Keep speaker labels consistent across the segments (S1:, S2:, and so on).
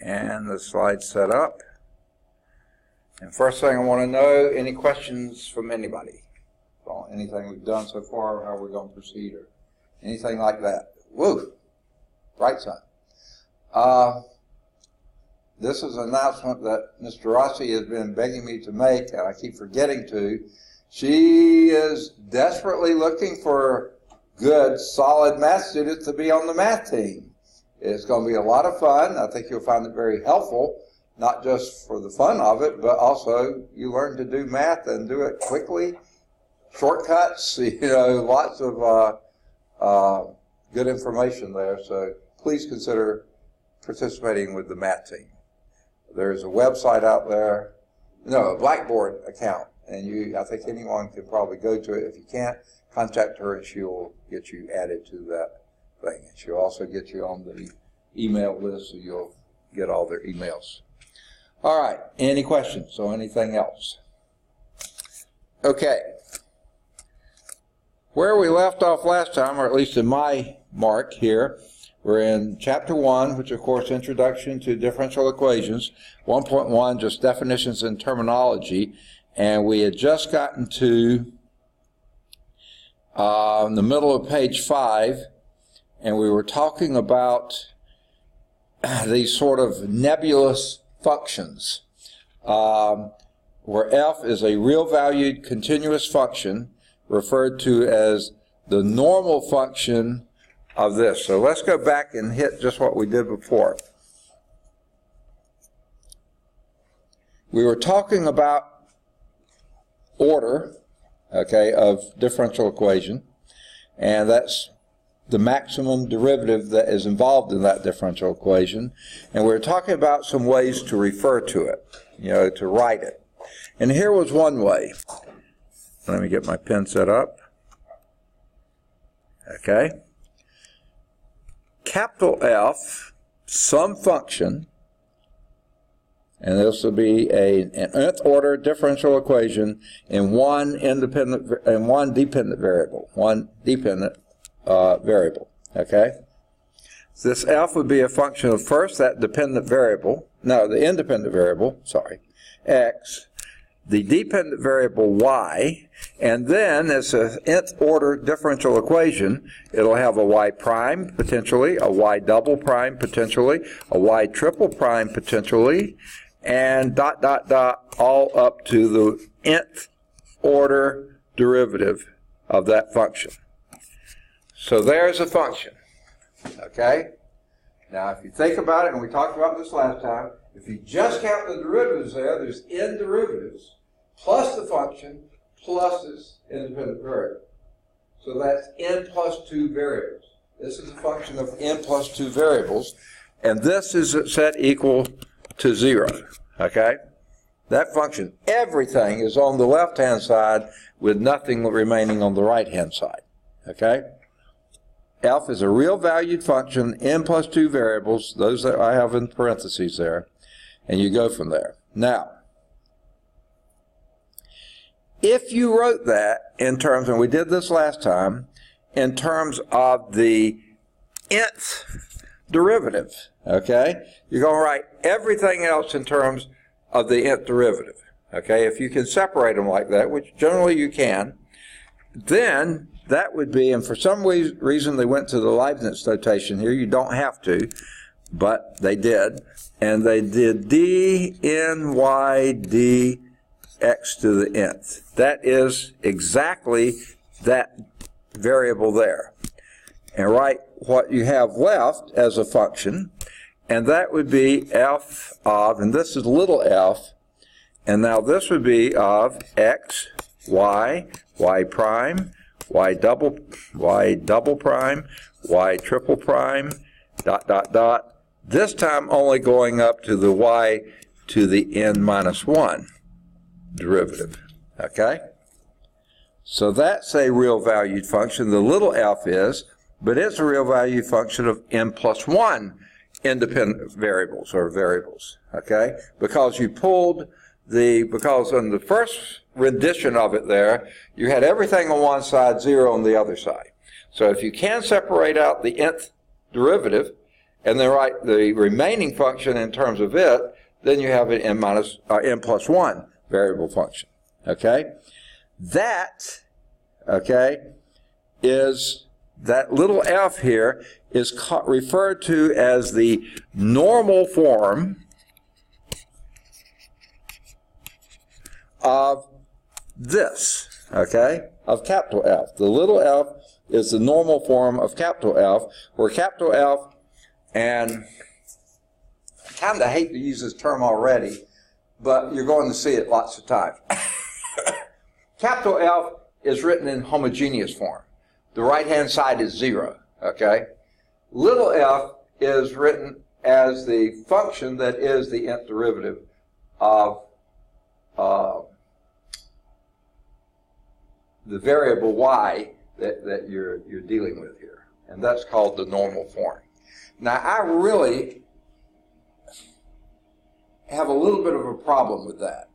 S1: And the slide's set up. And first thing I want to know, any questions from anybody? On anything we've done so far, how we're going to proceed, or anything like that. Woo! Right side. This is an announcement that Mr. Rossi has been begging me to make, and I keep forgetting to. She is desperately looking for good, solid math students to be on the math team. It's going to be a lot of fun. I think you'll find it very helpful, not just for the fun of it, but also you learn to do math and do it quickly. Shortcuts, lots of good information there. So please consider participating with the math team. There's a website out there, a Blackboard account, and I think anyone can probably go to it. If you can't, contact her and she'll get you added to that thing. And she'll also get you on the email list so you'll get all their emails. All right, any questions or anything else? Okay. Where we left off last time, or at least in my mark here, we're in Chapter 1, which of course, Introduction to Differential Equations. 1.1, just definitions and terminology. And we had just gotten to the middle of page 5, and we were talking about these sort of nebulous functions, where f is a real-valued continuous function referred to as the normal function of this. So let's go back and hit just what we did before. We were talking about order, of differential equation, and that's the maximum derivative that is involved in that differential equation. And we're talking about some ways to refer to it, to write it. And here was one way. Let me get my pen set up. Okay. Capital F, some function, and this will be an nth order differential equation in one dependent variable. Okay. So this f would be a function of first the independent variable, x, the dependent variable y, and then it's an nth order differential equation. It'll have a y prime potentially, a y double prime potentially, a y triple prime potentially, and ... all up to the nth order derivative of that function. So there's a function. Okay? Now if you think about it, and we talked about this last time, if you just count the derivatives there's n derivatives plus the function plus its independent variable. So that's n plus 2 variables. This is a function of n plus 2 variables, and this is set equal to 0. Okay? That function, everything is on the left-hand side with nothing remaining on the right-hand side. Okay? F is a real valued function, n plus 2 variables, those that I have in parentheses there, and you go from there. Now, if you wrote that in terms, and we did this last time, in terms of the nth derivative, okay, you're going to write everything else in terms of the nth derivative. Okay, if you can separate them like that, which generally you can, then that would be, and for some reason they went to the Leibniz notation here. You don't have to, but they did. And they did d n y d x to the nth. That is exactly that variable there. And write what you have left as a function, and that would be f of, and this is little f, and now this would be of x, y, y prime, y double prime, y triple prime, ... This time only going up to the y to the n minus 1 derivative. Okay? So that's a real valued function. The little f is, but it's a real valued function of n plus 1 independent variables or variables. Okay? Because you pulled because in the first rendition of it there, you had everything on one side, 0 on the other side. So if you can separate out the nth derivative and then write the remaining function in terms of it, then you have an n plus 1 variable function. Okay? That, okay, is that little f here is referred to as the normal form of this, okay, of capital F. The little f is the normal form of capital F, where capital F, and I kind of hate to use this term already, but you're going to see it lots of times. Capital F is written in homogeneous form. The right-hand side is 0, okay? Little f is written as the function that is the nth derivative of the variable y that you're dealing with here. And that's called the normal form. Now, I really have a little bit of a problem with that,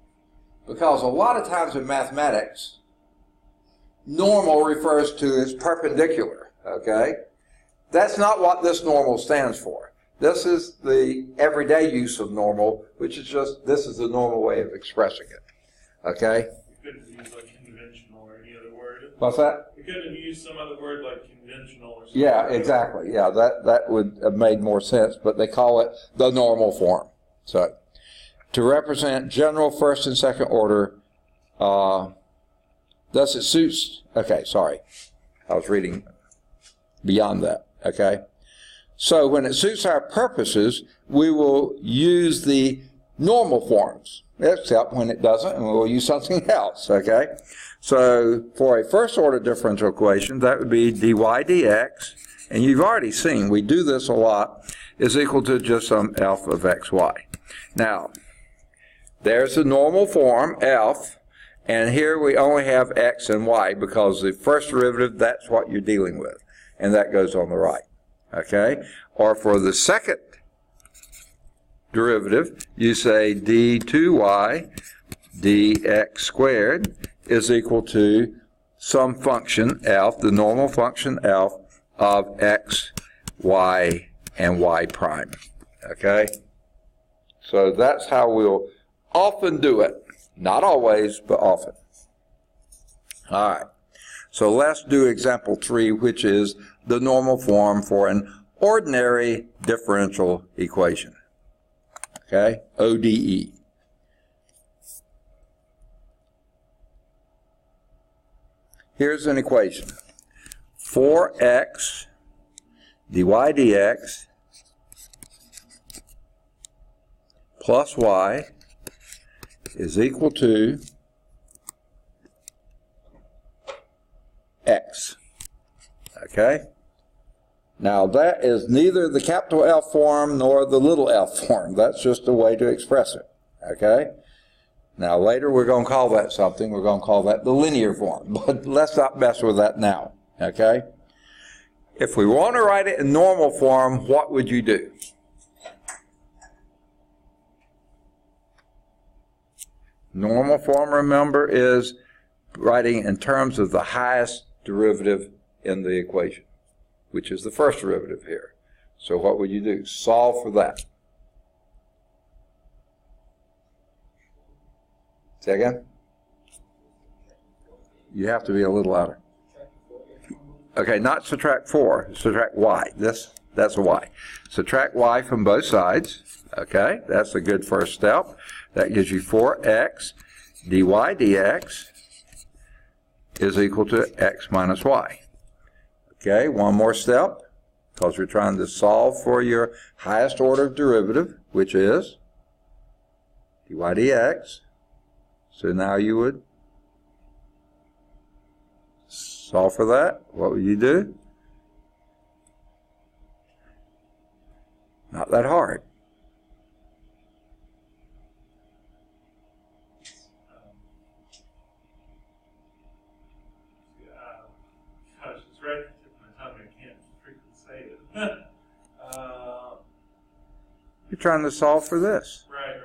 S1: because a lot of times in mathematics, normal refers to as perpendicular, okay? That's not what this normal stands for. This is the everyday use of normal, which is just, this is the normal way of expressing it, okay?
S2: You couldn't use like conventional or any other word.
S1: What's that?
S2: You couldn't use some other word like conventional or something.
S1: Yeah, exactly. Yeah, that would have made more sense, but they call it the normal form. So, to represent general first and second order, thus it suits, okay, sorry, I was reading beyond that, okay? So when it suits our purposes, we will use the normal forms, except when it doesn't, and we'll use something else, okay? So for a first order differential equation, that would be dy dx, and you've already seen, we do this a lot, is equal to just some f of xy. Now, there's the normal form, f, and here we only have x and y because the first derivative, that's what you're dealing with. And that goes on the right. Okay? Or for the second derivative, you say d2y dx squared is equal to some function f, the normal function f, of x, y, and y prime. Okay? So that's how we'll often do it. Not always, but often. All right. So let's do example 3, which is the normal form for an ordinary differential equation. Okay? ODE. Here's an equation. 4x dy dx plus y is equal to x. Okay? Now that is neither the capital F form nor the little f form. That's just a way to express it. Okay? Now later we're going to call that something. We're going to call that the linear form. But let's not mess with that now. Okay? If we want to write it in normal form, what would you do? Normal form, remember, is writing in terms of the highest derivative in the equation, which is the first derivative here. So what would you do? Solve for that. Say again? You have to be a little louder. Okay, not subtract 4, subtract y. That's a y. Subtract y from both sides. Okay, that's a good first step. That gives you 4x dy dx is equal to x minus y. Okay, one more step, because we're trying to solve for your highest order derivative, which is dy dx. So now you would solve for that. What would you do? Not that hard.
S2: Gosh, it's right at the tip of my tongue. I can't frequently say it.
S1: You're trying to solve for this.
S2: Right.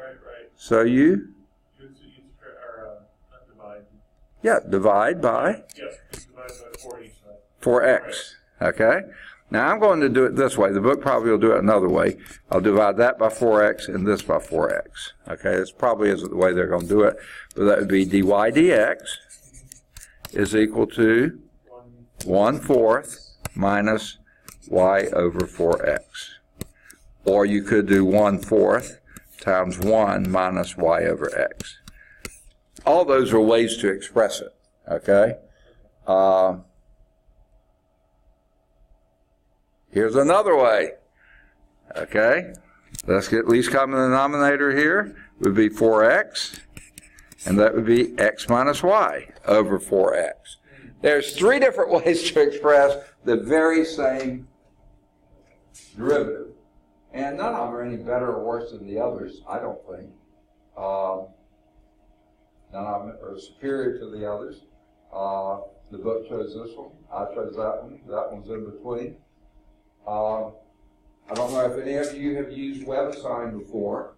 S1: So you?
S2: Not divide.
S1: Yeah, divide by?
S2: Yes, divide by 4 each side.
S1: 4x. Okay? Now I'm going to do it this way. The book probably will do it another way. I'll divide that by 4x and this by 4x. Okay, this probably isn't the way they're going to do it, but that would be dy dx is equal to 1/4 minus y over 4x. Or you could do 1/4 times 1 minus y over x. All those are ways to express it. Okay? Here's another way. Okay? Let's get least common denominator here. Would be 4x. And that would be x minus y over 4x. There's 3 different ways to express the very same derivative. And none of them are any better or worse than the others, I don't think. None of them are superior to the others. The book chose this one. I chose that one. That one's in between. I don't know if any of you have used WebAssign before.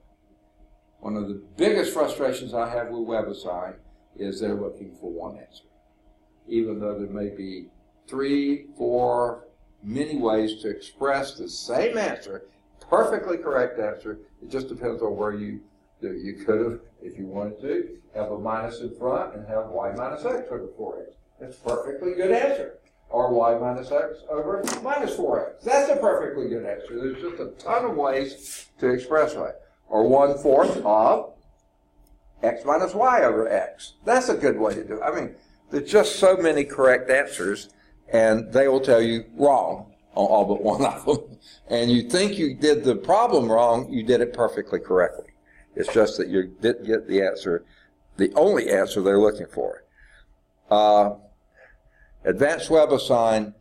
S1: One of the biggest frustrations I have with WebAssign is they're looking for one answer. Even though there may be 3, 4, many ways to express the same answer, perfectly correct answer. It just depends on where you could have, if you wanted to, have a minus in front and have y minus x over 4x. That's a perfectly good answer. Or y minus x over minus 4x. That's a perfectly good answer. There's just a ton of ways to express that. Or 1/4 of x minus y over x. That's a good way to do it. I mean, there's just so many correct answers, and they will tell you wrong on all but one of them. And you think you did the problem wrong, you did it perfectly correctly. It's just that you didn't get the answer, the only answer they're looking for. Advanced WebAssign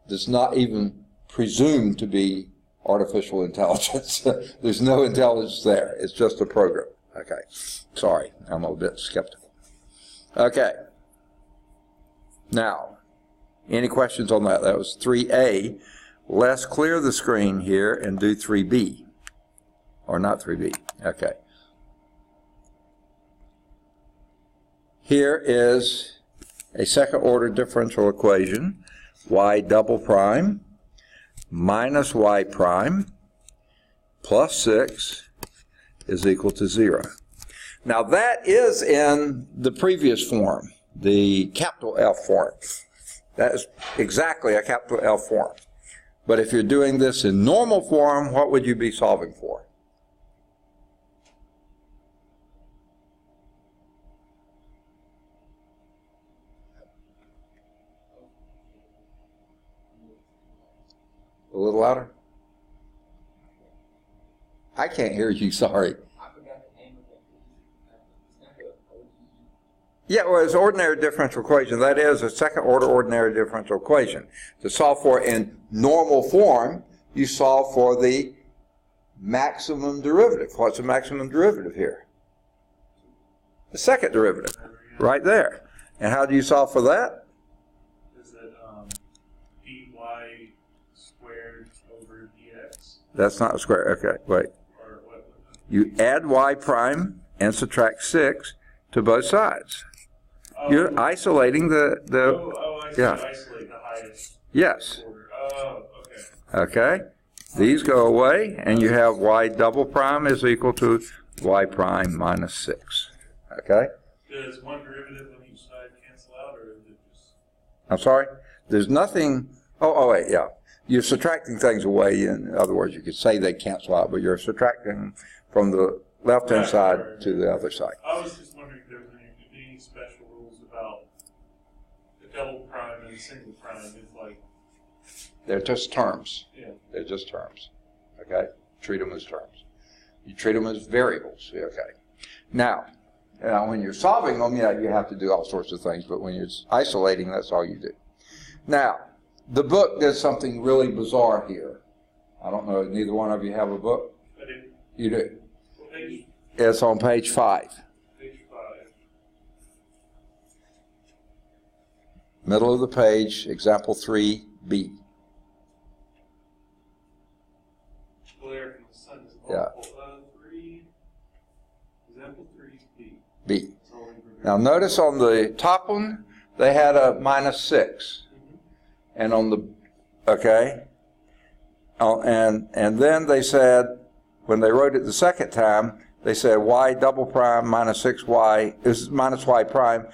S1: does not even presume to be artificial intelligence. There's no intelligence there. It's just a program. Okay. Sorry, I'm a bit skeptical. Okay. Now, any questions on that? That was 3A. Let's clear the screen here and do 3B. Or not 3B. Okay. Here is a second order differential equation, y double prime minus y prime plus 6 is equal to 0. Now that is in the previous form, the capital F form. That is exactly a capital F form. But if you're doing this in normal form, what would you be solving for? A little louder? I can't hear you, sorry. Yeah, well, it's ordinary differential equation. That is a second order ordinary differential equation. To solve for it in normal form, you solve for the maximum derivative. What's the maximum derivative here? The second derivative, right there. And how do you solve for that?
S2: Is it dy squared over dx?
S1: That's not a square. Okay, wait.
S2: Or what?
S1: You add y prime and subtract 6 to both sides. You're isolating the
S2: I see.
S1: yeah.
S2: Isolate the highest
S1: Yes.
S2: order. Oh, okay.
S1: Okay. These go away, and you have y double prime is equal to y prime minus 6. Okay?
S2: Does one derivative on each side cancel out, or is it just...
S1: I'm sorry? There's nothing... Oh, wait, yeah. You're subtracting things away. In other words, you could say they cancel out, but you're subtracting from the left-hand side to the other side.
S2: I was just wondering if there was any special rules about the double prime and the single prime. It's like...
S1: They're just terms.
S2: Yeah.
S1: They're just terms. Okay? Treat them as terms. You treat them as variables. Okay. Now, when you're solving them, yeah, you have to do all sorts of things, but when you're isolating, that's all you do. Now, the book did something really bizarre here. I don't know, neither one of you have a book?
S2: I do.
S1: You do.
S2: What page?
S1: It's on page 5.
S2: Page 5.
S1: Middle of the page, example 3B.
S2: Glare from the sun is
S1: Yeah.
S2: awful. 3. Example 3B.
S1: B. Now notice on the top one, they had a minus 6. And on the, okay, And then they said, when they wrote it the second time, they said y double prime minus 6y is minus y prime,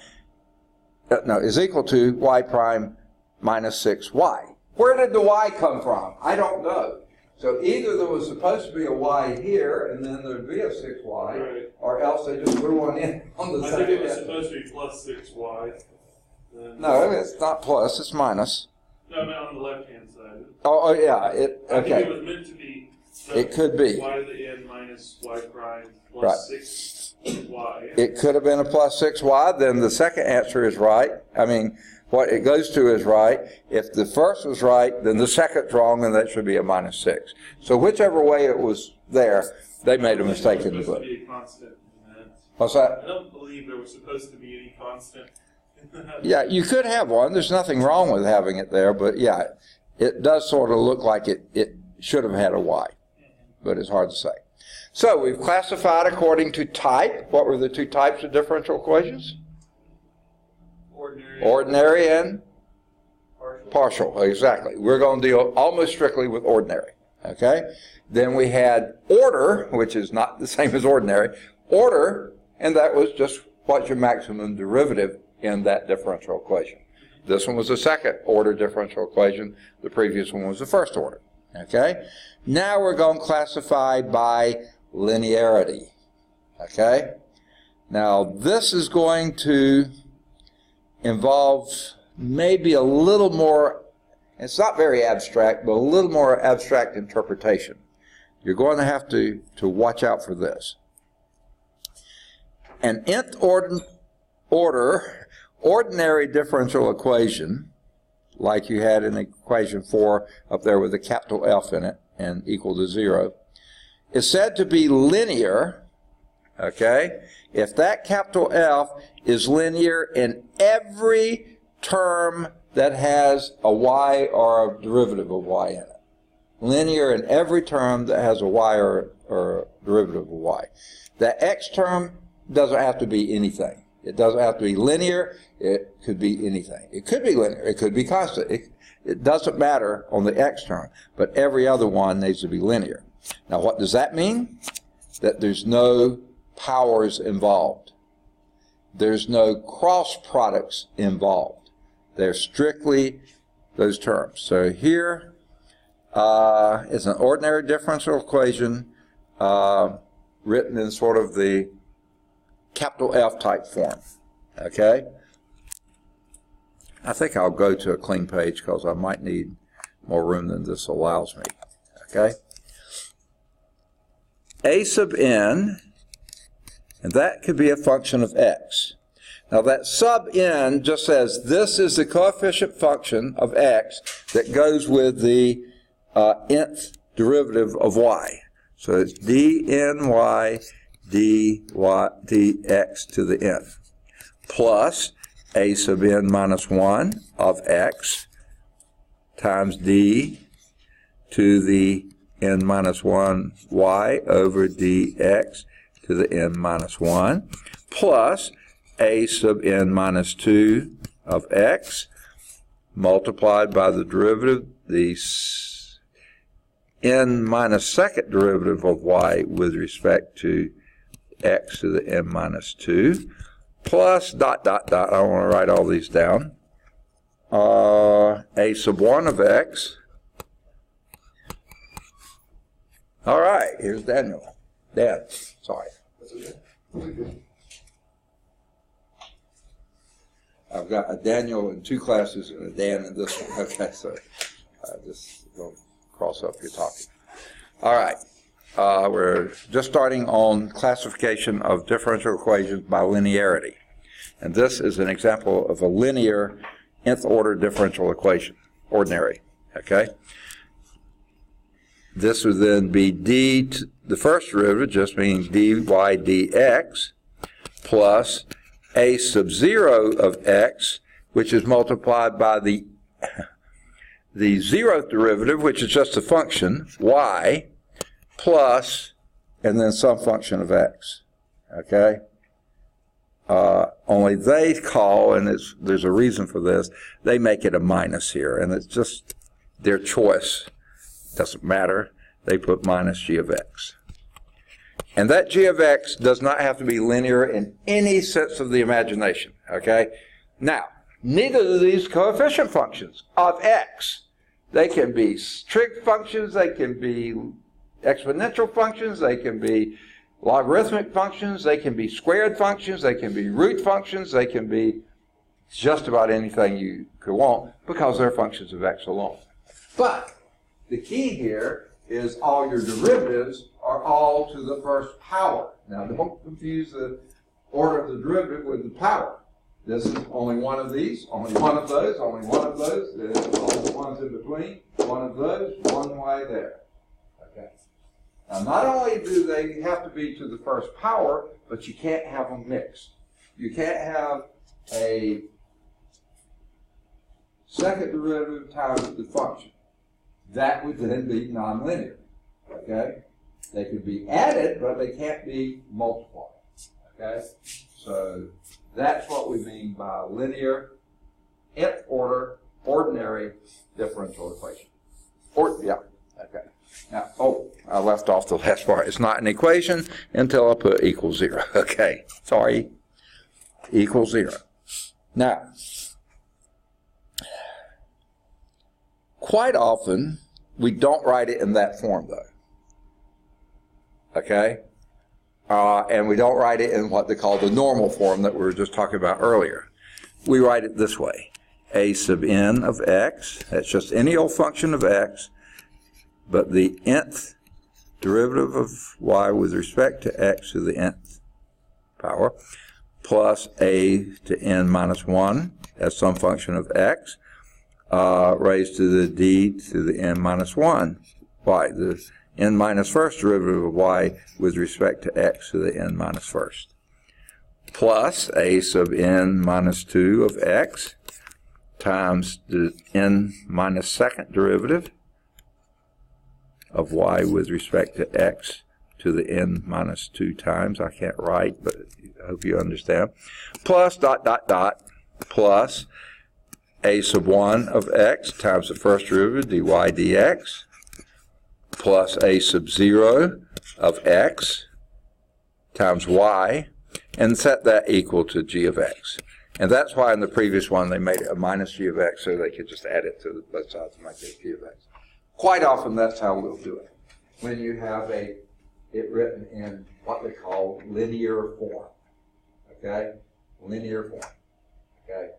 S1: is equal to y prime minus 6y. Where did the y come from? I don't know. So either there was supposed to be a y here, and then there'd be a 6y, right, or else they just threw one in on the second.
S2: I think it was supposed to be plus 6y.
S1: No, it's not plus, it's minus.
S2: No, I mean on the left-hand side.
S1: Oh yeah,
S2: okay. I think it was meant to be.
S1: It could be.
S2: Y to the n minus y prime plus 6y.
S1: It could have been a plus 6y, then the second answer is right. I mean, what it goes to is right. If the first was right, then the second's wrong, and that should be a minus 6. So whichever way it was there, they made a mistake in the book.
S2: There was supposed to be a constant in that.
S1: What's that?
S2: I don't believe there was supposed to be any constant.
S1: Yeah, you could have one. There's nothing wrong with having it there, but yeah, it does sort of look like it should have had a y, but it's hard to say. So we've classified according to type. What were the two types of differential equations? Ordinary and partial. Exactly. We're going to deal almost strictly with ordinary. Okay? Then we had order, which is not the same as ordinary. Order, and that was just what's your maximum derivative in that differential equation. This one was the second order differential equation. The previous one was the first order. Okay? Now we're going to classify by linearity. Okay? Now this is going to involve maybe a little more, it's not very abstract, but a little more abstract interpretation. You're going to have to watch out for this. An nth order ordinary differential equation, like you had in equation 4 up there with a capital F in it and equal to 0, is said to be linear, okay, if that capital F is linear in every term that has a y or a derivative of y in it. Linear in every term that has a y or a derivative of y. The x term doesn't have to be anything. It doesn't have to be linear. It could be anything. It could be linear. It could be constant. It doesn't matter on the x term, but every other one needs to be linear. Now, what does that mean? That there's no powers involved. There's no cross products involved. They're strictly those terms. So here is an ordinary differential equation written in sort of the capital F type form. Okay? I think I'll go to a clean page because I might need more room than this allows me. Okay? A sub n, and that could be a function of x. Now that sub n just says this is the coefficient function of x that goes with the nth derivative of y. So it's dny dx to the nth plus a sub n minus 1 of x times d to the n minus 1 y over dx to the n minus 1 plus a sub n minus 2 of x multiplied by the derivative, the n minus second derivative of y with respect to x to the n minus 2 plus dot dot dot. I don't want to write all these down. A sub 1 of x. All right, here's Daniel. Dan, sorry. I've got a Daniel in 2 classes and a Dan in this one. Okay, so just don't cross up your talking. All right, we're just starting on classification of differential equations by linearity. And this is an example of a linear nth order differential equation, ordinary. Okay? This would then be d, the first derivative just means dy dx plus a sub 0 of x, which is multiplied by the zeroth derivative, which is just a function, y, plus, and then some function of x. Okay? Only they call, and there's a reason for this, they make it a minus here, and it's just their choice. Doesn't matter. They put minus g of x. And that g of x does not have to be linear in any sense of the imagination, okay? Now, neither of these coefficient functions of x. They can be trig functions, they can be exponential functions, they can be logarithmic functions, they can be squared functions, they can be root functions, they can be just about anything you could want because they're functions of x alone. But the key here is all your derivatives are all to the first power. Now don't confuse the order of the derivative with the power. This is only one of these, only one of those, only one of those, there's all the ones in between, one of those, one way there. Okay. Now not only do they have to be to the first power, but you can't have them mixed. You can't have a second derivative times the function. That would then be nonlinear. Okay? They could be added, but they can't be multiplied. Okay? So that's what we mean by linear, nth order, ordinary differential equation. Yeah. Okay. Now, I left off the last part. It's not an equation until I put equals 0. Okay. Sorry. Equals 0. Now, quite often, we don't write it in that form, though. Okay? And we don't write it in what they call the normal form that we were just talking about earlier. We write it this way. A sub n of x, that's just any old function of x, but the nth derivative of y with respect to x to the nth power, plus a to n minus 1 as some function of x, raised to the d to the n minus 1 y, the n minus first derivative of y with respect to x to the n minus first, plus a sub n minus 2 of x times the n minus second derivative of y with respect to x to the n minus 2 times, I can't write, but I hope you understand, plus dot dot dot, plus a sub 1 of x times the first derivative dy dx, plus a sub 0 of x times y, and set that equal to g of x. And that's why in the previous one they made it a minus g of x so they could just add it to both sides and make it g of x. Quite often that's how we'll do it. When you have it written in what they call linear form. Okay? Linear form. Okay?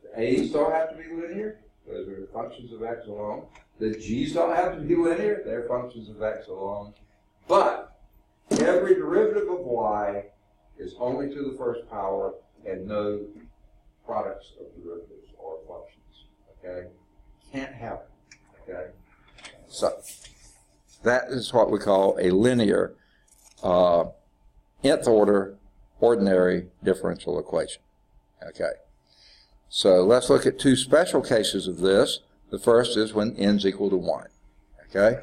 S1: The a's don't have to be linear. Those are functions of x alone. The g's don't have to be linear. They're functions of x alone. But every derivative of y is only to the first power and no products of derivatives or functions. Okay? Can't have it. Okay? So, that is what we call a linear nth order ordinary differential equation. Okay? So let's look at two special cases of this. The first is when n's equal to 1. Okay?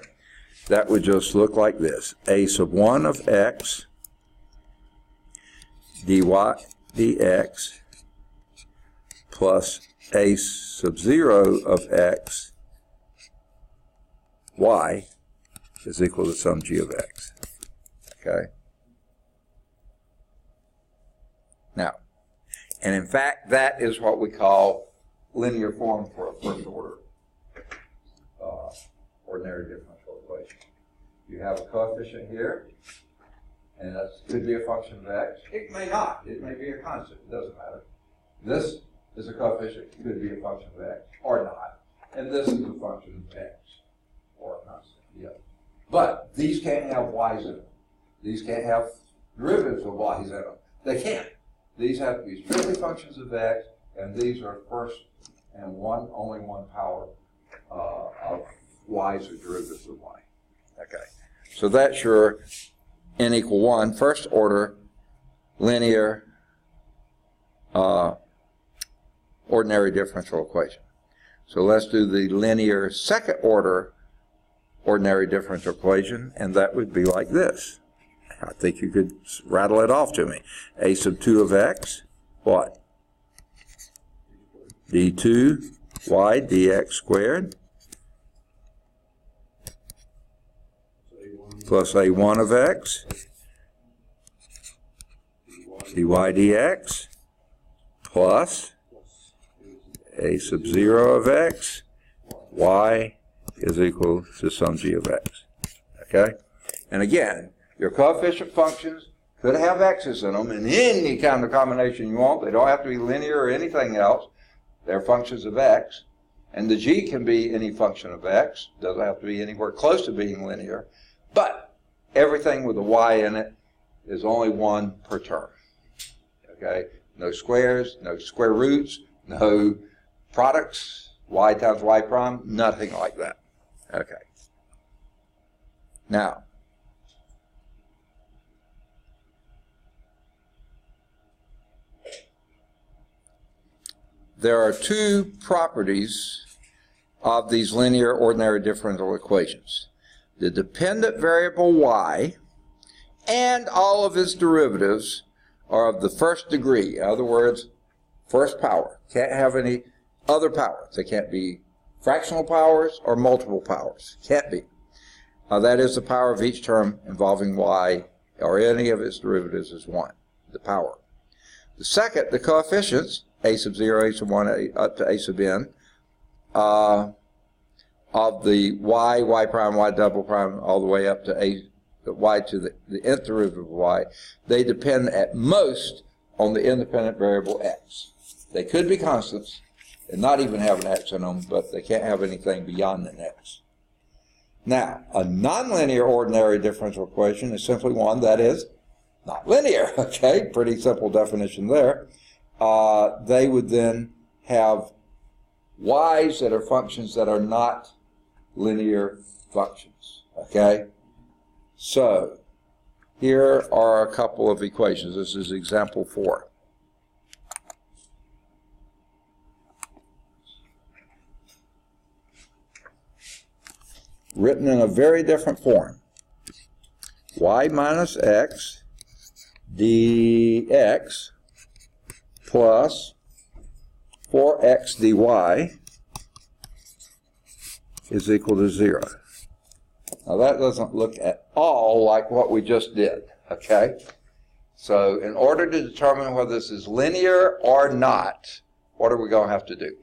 S1: That would just look like this. A sub 1 of x dy dx plus a sub 0 of x y is equal to some g of x. Okay? Now, and in fact, that is what we call linear form for a first order ordinary differential equation. You have a coefficient here, and that could be a function of x. It may not. It may be a constant. It doesn't matter. This is a coefficient. It could be a function of x or not. And this is a function of x or a constant. Yeah. But these can't have y's in them. These can't have derivatives of y's in them. They can't. These have to be strictly functions of x, and these are first and only one power of y's or derivatives of y. Okay. So that's your n equal 1 first order linear ordinary differential equation. So let's do the linear second order ordinary differential equation, and that would be like this. I think you could rattle it off to me. A sub 2 of x, what? d2 y dx squared plus a1 of x dy dx plus a sub 0 of x y is equal to some g of x. Okay? And again, your coefficient functions could have x's in them in any kind of combination you want. They don't have to be linear or anything else. They're functions of x. And the g can be any function of x. Doesn't have to be anywhere close to being linear. But everything with a y in it is only one per term. Okay? No squares, no square roots, no products, y times y prime, nothing like that. Okay. Now, there are two properties of these linear ordinary differential equations. The dependent variable y and all of its derivatives are of the first degree. In other words, first power. Can't have any other powers. They can't be fractional powers or multiple powers. Can't be. That is the power of each term involving y or any of its derivatives is 1, the power. The second, the coefficients, a sub 0, a sub 1, up to a sub n, of the y prime, y double prime, all the way up to y to the nth derivative of y, they depend at most on the independent variable x. They could be constants and not even have an x in them, but they can't have anything beyond an x. Now, a nonlinear ordinary differential equation is simply one that is not linear. Okay, pretty simple definition there. They would then have y's that are functions that are not linear functions. Okay? So, here are a couple of equations. This is example 4. Written in a very different form. Y minus x dx plus 4x dy is equal to 0. Now that doesn't look at all like what we just did, okay? So in order to determine whether this is linear or not, what are we going to have to do?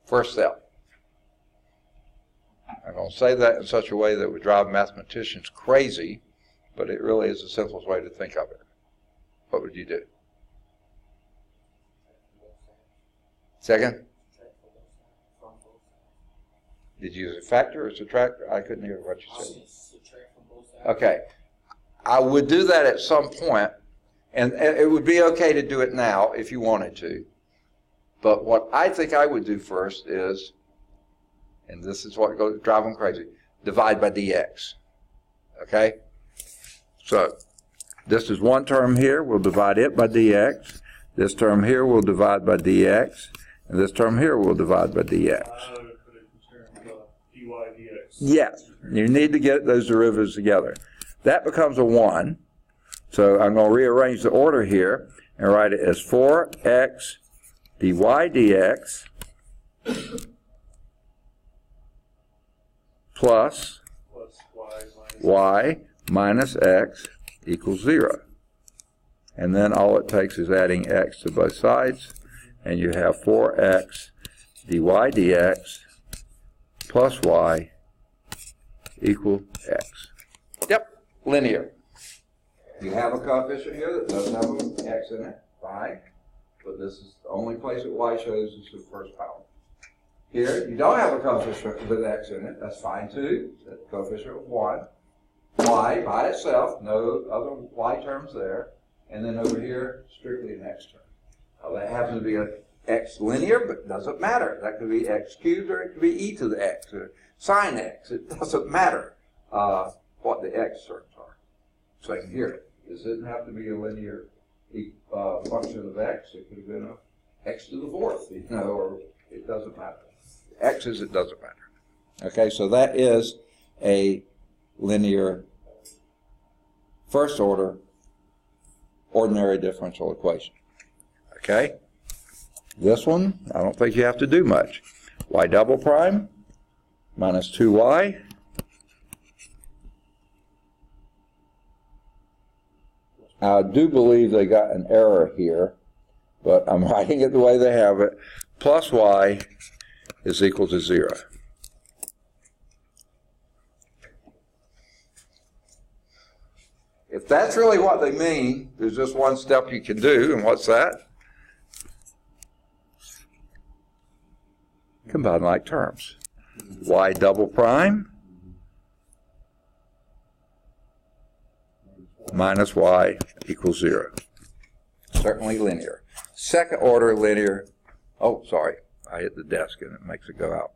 S1: First step. I'm going to say that in such a way that would drive mathematicians crazy, but it really is the simplest way to think of it. What would you do? Second? Did you use a factor or subtractor? I couldn't hear what you said. Okay. I would do that at some point, and it would be okay to do it now if you wanted to. But what I think I would do first is, and this is what goes drive them crazy, divide by dx. Okay? So, this is one term here. We'll divide it by dx. This term here we'll divide by dx. And this term here we'll divide by dx. Yes. You need to get those derivatives together. That becomes a 1. So I'm going to rearrange the order here and write it as 4x dy dx plus y minus x equals 0. And then all it takes is adding x to both sides, and you have 4x dy dx plus y equal x. Yep, linear. You have a coefficient here that doesn't have an x in it, fine. But this is the only place that y shows is the first power. Here, you don't have a coefficient with x in it, that's fine too. The coefficient of 1. Y by itself, no other y terms there. And then over here, strictly an x term. Now that happens to be an x linear, but it doesn't matter. That could be x cubed or it could be e to the x or sine x. It doesn't matter what the x terms are. Same here. This doesn't have to be a linear function of x. It could have been a x to the 4th, you know, or it doesn't matter. X's, it doesn't matter. Okay, so that is a linear first order ordinary differential equation. Okay? This one, I don't think you have to do much. y double prime minus 2y I do believe they got an error here, but I'm writing it the way they have it, plus y is equal to 0. If that's really what they mean, there's just one step you can do, and what's that? Combine like terms. Y double prime minus y equals 0. Certainly linear. Second order linear. Oh, sorry. I hit the desk and it makes it go out.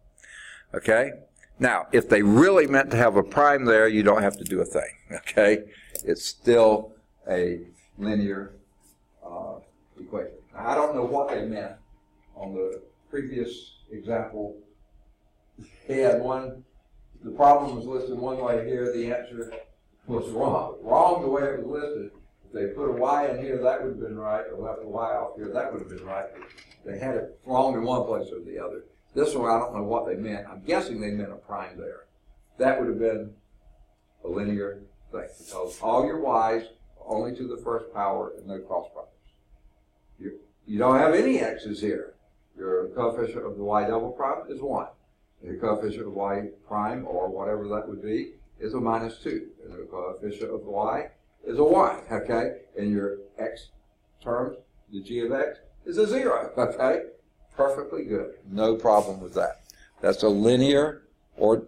S1: Okay? Now, if they really meant to have a prime there, you don't have to do a thing. Okay? It's still a linear equation. Now, I don't know what they meant on the previous example. They had one, the problem was listed one way here, the answer was wrong. Wrong the way it was listed. If they put a y in here, that would have been right, or left a y off here, that would have been right. They had it wrong in one place or the other. This one, I don't know what they meant. I'm guessing they meant a prime there. That would have been a linear thing, because all your y's are only to the first power and no cross products. You don't have any x's here. Your coefficient of the y double prime is 1. The coefficient of y prime, or whatever that would be, is a minus 2. And the coefficient of y is a 1, okay? And your x terms, the g of x, is a 0, okay? Perfectly good. No problem with that. That's a linear or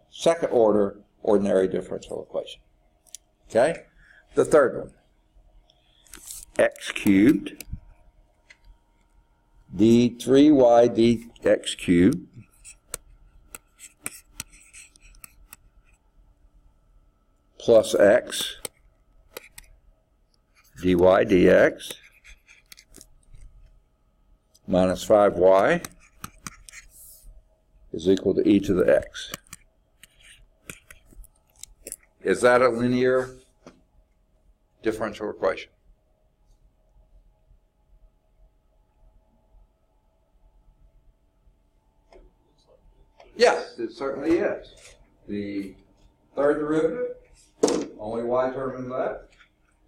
S1: second order ordinary differential equation. Okay? The third one. X cubed d3y dx cubed plus x dy dx minus 5y is equal to e to the x. Is that a linear differential equation? Yes, it certainly is. The third derivative, only y term in that.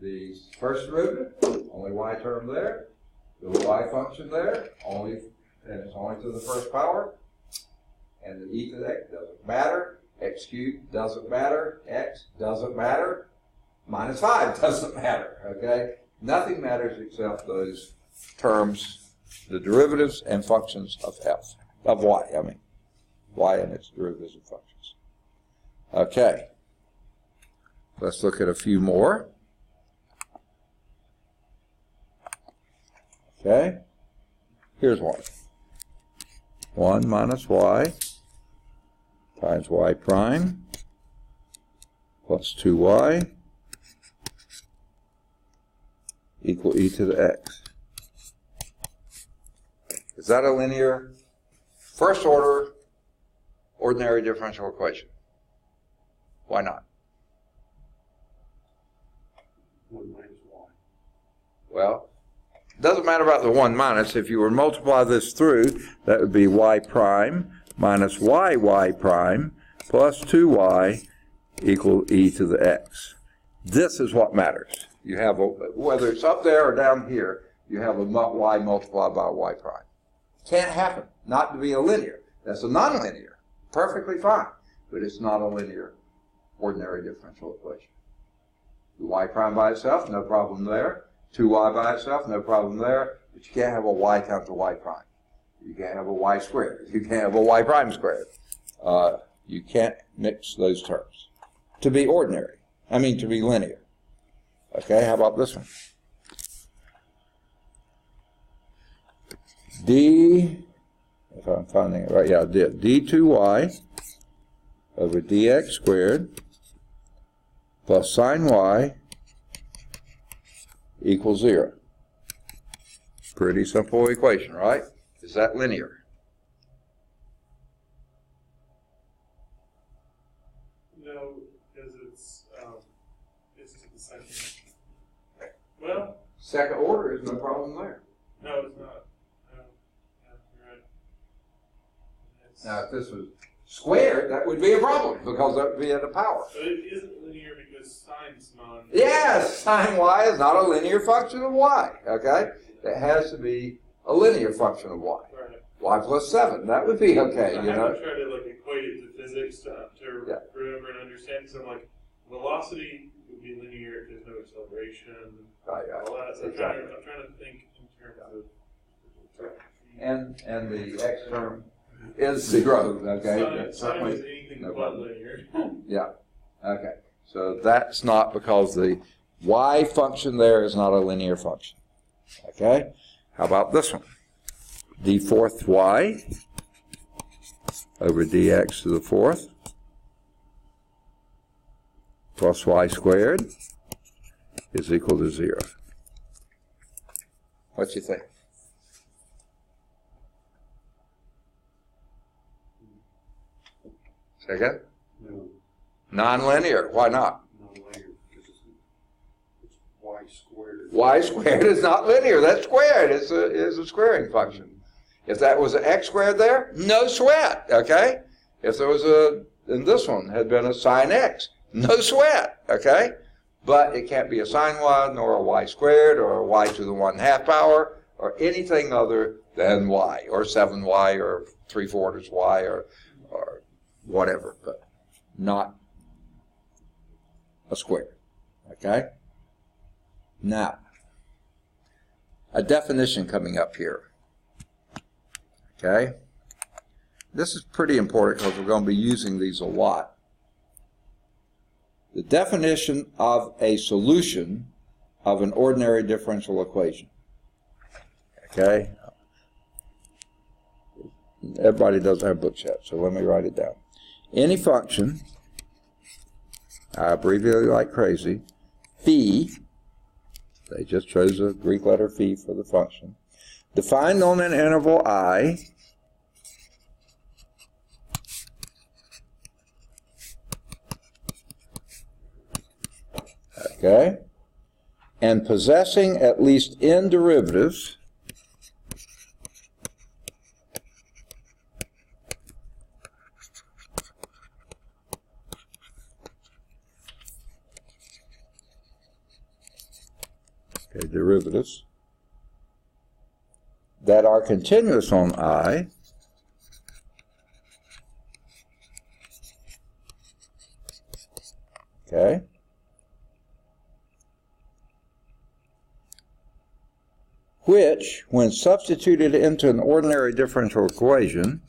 S1: The first derivative, only y term there. The y function there, and it's only to the first power. And the e to the x doesn't matter. X cubed doesn't matter. X doesn't matter. Minus 5 doesn't matter. Okay? Nothing matters except those terms, the derivatives and functions of f, of y, I mean. Y and its derivatives and functions. Okay. Let's look at a few more. Okay. Here's one. 1 minus y times y prime plus 2y equal e to the x. Is that a linear first order ordinary differential equation? Why not?
S2: 1 minus y.
S1: Well, it doesn't matter about the 1 minus. If you were to multiply this through, that would be y prime minus y prime plus 2y equal e to the x. This is what matters. You have, whether it's up there or down here, you have a y multiplied by y prime. Can't happen. Not to be a linear. That's a nonlinear. Perfectly fine. But it's not a linear ordinary differential equation. The y prime by itself, no problem there. 2y by itself, no problem there. But you can't have a y times a y prime. You can't have a y squared. You can't have a y prime squared. You can't mix those terms. To be ordinary. I mean to be linear. Okay, how about this one? If I'm finding it right, yeah, I did. d2y over dx squared plus sine y equals 0. Pretty simple equation, right? Is that linear?
S2: No, because it's to the second. Well,
S1: second order is no problem there.
S2: no, it's not. No, yeah, you're right.
S1: Now, if this was squared, that would be a problem because that would be at a power.
S2: But it isn't linear because sine's non.
S1: Yes, sine y is not a linear function of y, okay? It has to be a linear function of y.
S2: Right.
S1: Y plus 7, that would be okay,
S2: So
S1: you
S2: I have
S1: know?
S2: to try to like equate it to physics to
S1: Yeah.
S2: remember and understand. So I'm like, velocity would be linear if there's no acceleration.
S1: Right,
S2: All that. So
S1: exactly.
S2: I'm trying to think in terms of.
S1: And the x term is 0, okay? That's
S2: Sine
S1: certainly
S2: is anything
S1: no
S2: but
S1: problem.
S2: linear.
S1: Yeah, okay. So that's not because the y function there is not a linear function, okay? How about this one? D fourth y over dx to the fourth plus y squared is equal to 0. What you think? Say again?
S3: No,
S1: Nonlinear. Why not?
S3: non-linear, because it's y squared.
S1: Y squared is not linear. That's squared. It's a squaring function. If that was an x squared there, no sweat, okay? If there was and this one had been a sine x, no sweat, okay? But it can't be a sine y, nor a y squared, or a y to the 1/2 power, or anything other than y, or 7y, or 3/4 y, or whatever, but not a square, okay? Now, a definition coming up here, okay? This is pretty important because we're going to be using these a lot. The definition of a solution of an ordinary differential equation, okay? Everybody doesn't have books yet, so let me write it down. Any function, I abbreviate like crazy, phi, they just chose a Greek letter phi for the function, defined on an interval I, okay, and possessing at least n derivatives derivatives that are continuous on I, okay, which, when substituted into an ordinary differential equation,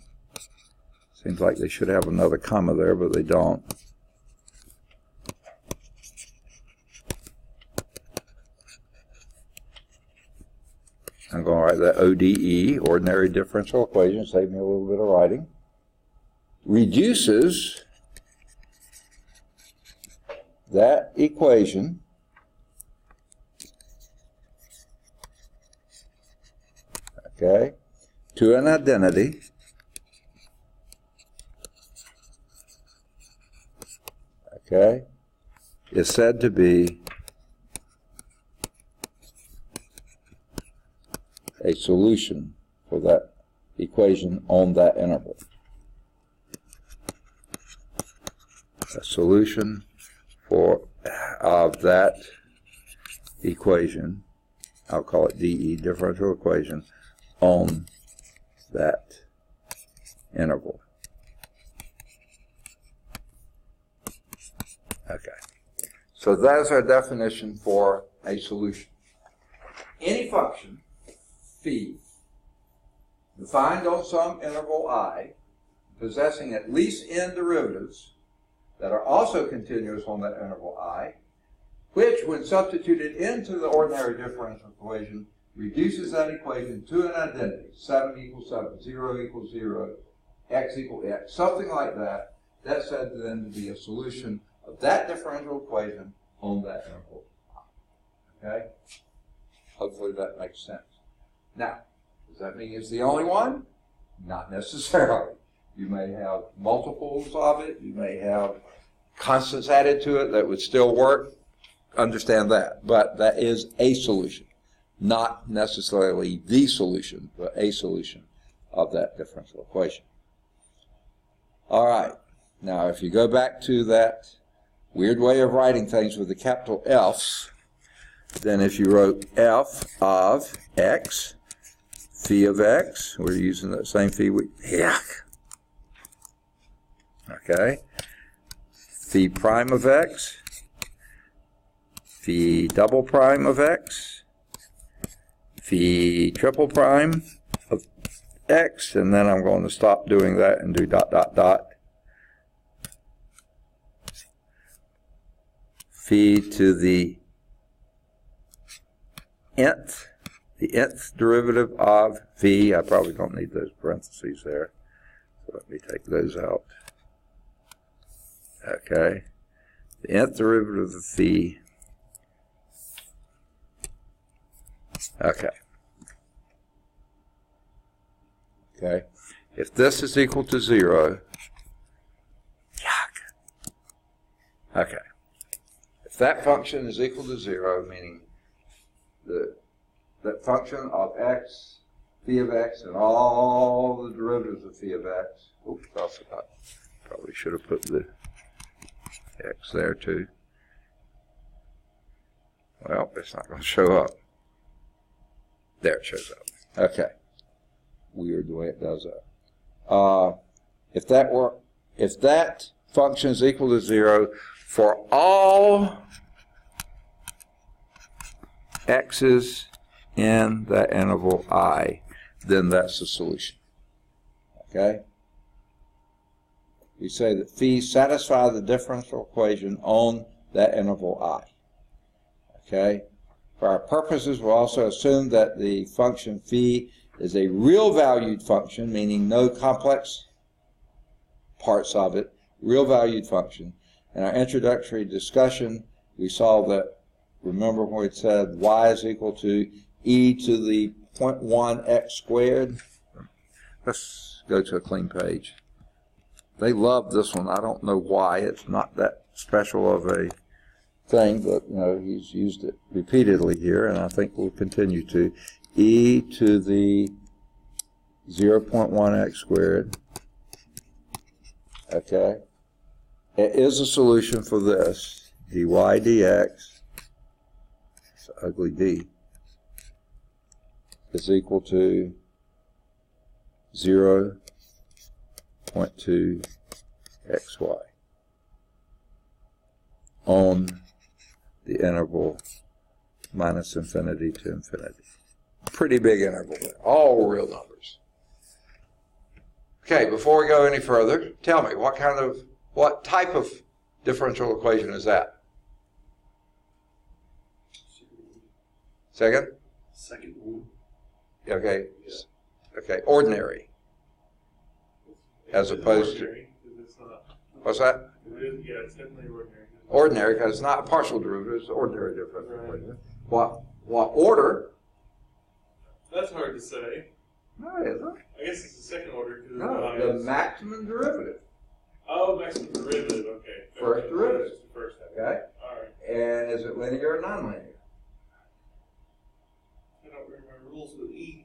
S1: seems like they should have another comma there, but they don't. I'm going to write that ODE, ordinary differential equation, save me a little bit of writing, reduces that equation okay, to an identity okay, is said to be a solution for that equation on that interval. A solution of that equation, I'll call it DE, differential equation, on that interval. Okay. So that's our definition for a solution. Any function phi defined on some interval I, possessing at least n derivatives that are also continuous on that interval I, which, when substituted into the ordinary differential equation, reduces that equation to an identity, 7 equals 7, 0 equals 0, x equals x, something like that. That's said then to be a solution of that differential equation on that interval I. Okay? Hopefully that makes sense. Now, does that mean it's the only one? Not necessarily. You may have multiples of it. You may have constants added to it that would still work. Understand that. But that is a solution. Not necessarily the solution, but a solution of that differential equation. All right. Now, if you go back to that weird way of writing things with the capital F's, then if you wrote f of x, phi of x, we're using that same phi. Okay. Phi prime of x, phi double prime of x, phi triple prime of x, and then I'm going to stop doing that and do dot, dot, dot. Phi to the nth derivative of phi. I probably don't need those parentheses there, so let me take those out. Okay, the nth derivative of phi. Okay. Okay. If this is equal to 0, yuck. Okay. If that function is equal to 0, meaning that function of x, phi of x, and all the derivatives of phi of x. Oops, I forgot. Probably should have put the x there too. Well, it's not going to show up. There it shows up. Okay. Weird the way it does that. If that function is equal to 0 for all x's in that interval I, then that's the solution. Okay? We say that phi satisfies the differential equation on that interval I. Okay? For our purposes, we'll also assume that the function phi is a real valued function, meaning no complex parts of it, real valued function. In our introductory discussion, we saw that, remember when we said y is equal to e to the 0.1 x squared? Let's go to a clean page. They love this one. I don't know why. It's not that special of a thing, but you know, he's used it repeatedly here, and I think we'll continue to. E to the 0.1 x squared. Okay. It is a solution for this. dy dx, it's an ugly d, is equal to 0.2 xy on the interval minus infinity to infinity. Pretty big interval there, all real numbers. Okay, before we go any further, tell me, what type of differential equation is that? Second?
S3: Second one.
S1: Okay. Okay, ordinary. As opposed to, what's that?
S2: Yeah, it's definitely ordinary.
S1: Ordinary, because it's not a partial derivative, it's ordinary differential equation. What order?
S2: That's hard to say.
S1: No, it isn't.
S2: I guess it's the second order.
S1: No, the maximum derivative.
S2: Oh, maximum derivative, okay.
S1: First derivative.
S2: Just the first time.
S1: Okay.
S2: All right.
S1: And is it linear or nonlinear?
S2: I don't remember rules with E.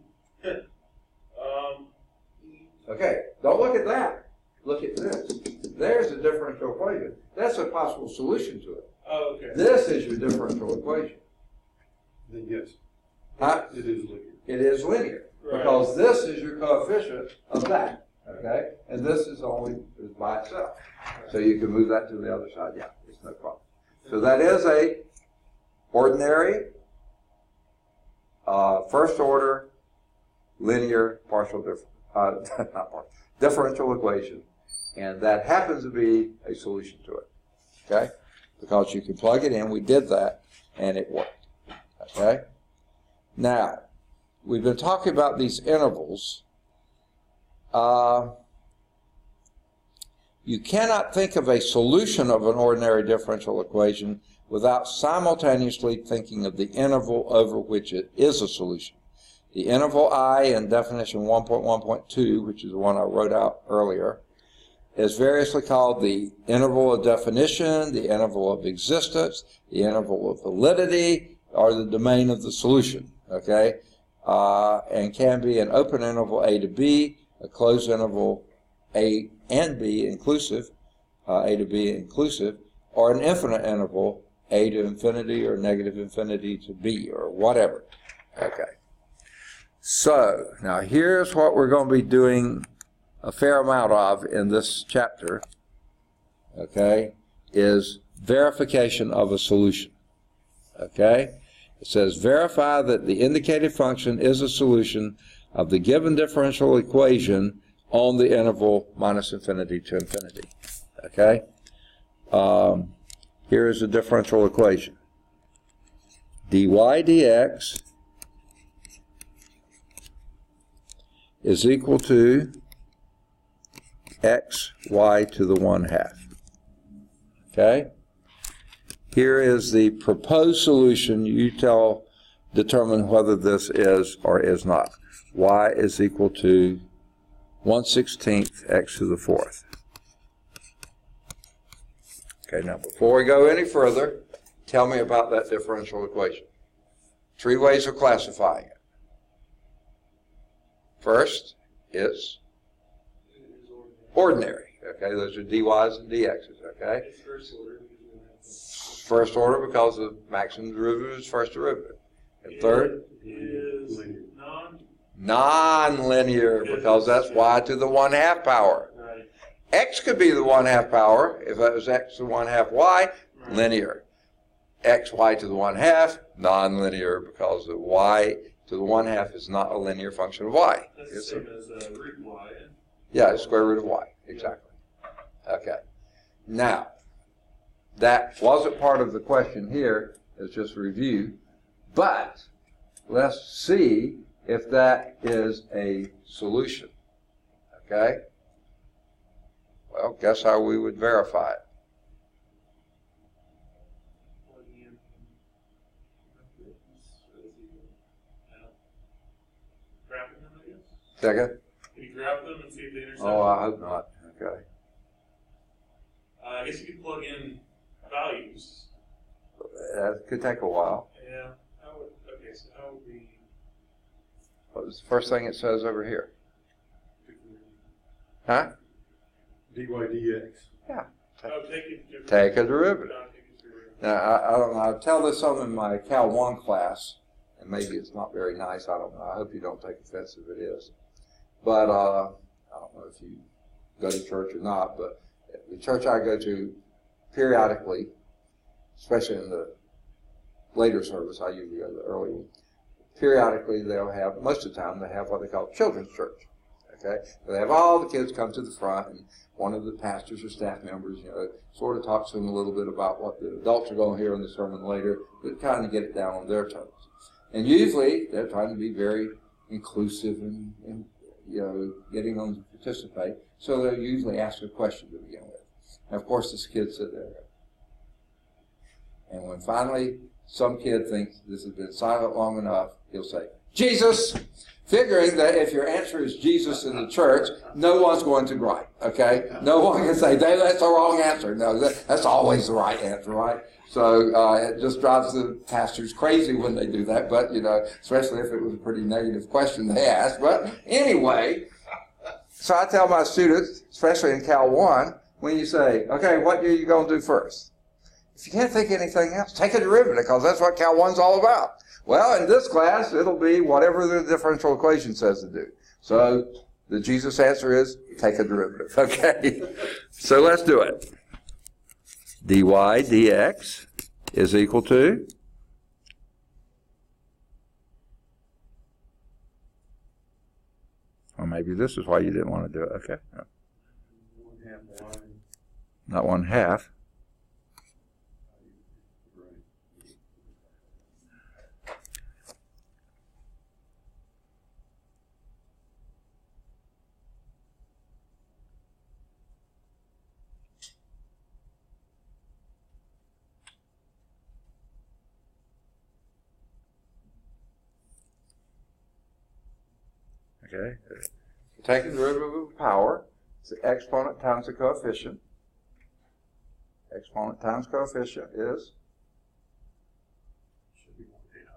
S1: Okay, don't look at that. Look at this. There's a differential equation. That's a possible solution to it.
S2: Oh, okay.
S1: This is your differential equation.
S3: Then yes.
S1: Huh?
S3: It is linear.
S1: It is linear.
S2: Right.
S1: Because this is your coefficient of that. Okay? And this is by itself. So you can move that to the other side. Yeah, it's no problem. So that is a ordinary, first order, linear differential equation. And that happens to be a solution to it. Okay? Because you can plug it in. We did that, and it worked. Okay? Now, we've been talking about these intervals. You cannot think of a solution of an ordinary differential equation without simultaneously thinking of the interval over which it is a solution. The interval I in definition 1.1.2, which is the one I wrote out earlier, is variously called the interval of definition, the interval of existence, the interval of validity, or the domain of the solution. Okay? And can be an open interval a to b, a closed interval a and b inclusive, a to b inclusive, or an infinite interval, a to infinity or negative infinity to b or whatever. Okay. So, now here's what we're going to be doing a fair amount of in this chapter, okay, is verification of a solution. Okay? It says verify that the indicated function is a solution of the given differential equation on the interval minus infinity to infinity. Okay? Here is the differential equation. dy dx is equal to x y to the 1/2. Okay? Here is the proposed solution. You determine whether this is or is not. Y is equal to 1/16 x to the 4th. Okay, now before we go any further, tell me about that differential equation. 3 ways of classifying it. First, it's ordinary. Okay, those are dy's and dx's. Okay.
S2: It's first order.
S1: First order because the maximum derivative is first derivative. And third,
S2: Is
S1: non-linear because that's y to the 1/2 power.
S2: right.
S1: X could be the 1/2 power if that was x to the 1/2 y,
S2: Right.
S1: linear. X y to the 1/2, non-linear because the y to the 1/2 is not a linear function of y.
S2: That's the same as root y.
S1: Yeah, it's square root of y, exactly. Okay. Now, that wasn't part of the question here, it's just review, but let's see if that is a solution. Okay? Well, guess how we would verify it.
S2: Graphing them, I guess.
S1: Second?
S2: Can you graph them and see if they intersect?
S1: Oh, I hope not. Okay.
S2: I guess you could plug in values.
S1: That could take a while.
S2: Yeah. Okay, so how would we...
S1: What was the first thing it says over here? Huh?
S3: dy dx.
S1: Yeah.
S2: Oh, take it.
S1: Take a derivative.
S2: Take it through.
S1: Now, I don't know. I tell this some in my Cal 1 class, and maybe it's not very nice. I don't know. I hope you don't take offense if it is. But I don't know if you go to church or not, but the church I go to periodically, especially in the later service, I usually go to the early one, periodically they'll have, most of the time, they have what they call children's church. Okay? They have all the kids come to the front, and one of the pastors or staff members, sort of talks to them a little bit about what the adults are going to hear in the sermon later, but kind of get it down on their toes. And usually, they're trying to be very inclusive and getting them to participate, so they'll usually ask a question to begin with. And of course, this kid sit there. And when finally some kid thinks this has been silent long enough, he'll say, Jesus! Figuring that if your answer is Jesus in the church, no one's going to gripe, okay? No one can say, that's the wrong answer. No, that's always the right answer, right? So it just drives the pastors crazy when they do that, but, especially if it was a pretty negative question they asked. But anyway, so I tell my students, especially in Cal 1, when you say, okay, what are you going to do first? If you can't think of anything else, take a derivative, because that's what Cal 1's all about. Well, in this class, it'll be whatever the differential equation says to do. So the Jesus answer is take a derivative. Okay? So let's do it. dy dx is equal to or maybe this is why you didn't want to do it. Okay. No.
S3: 1/2 y.
S1: Not 1/2. Okay. Taking the derivative of power, it's the exponent times the coefficient. Exponent times coefficient is?
S3: Should be 1/2.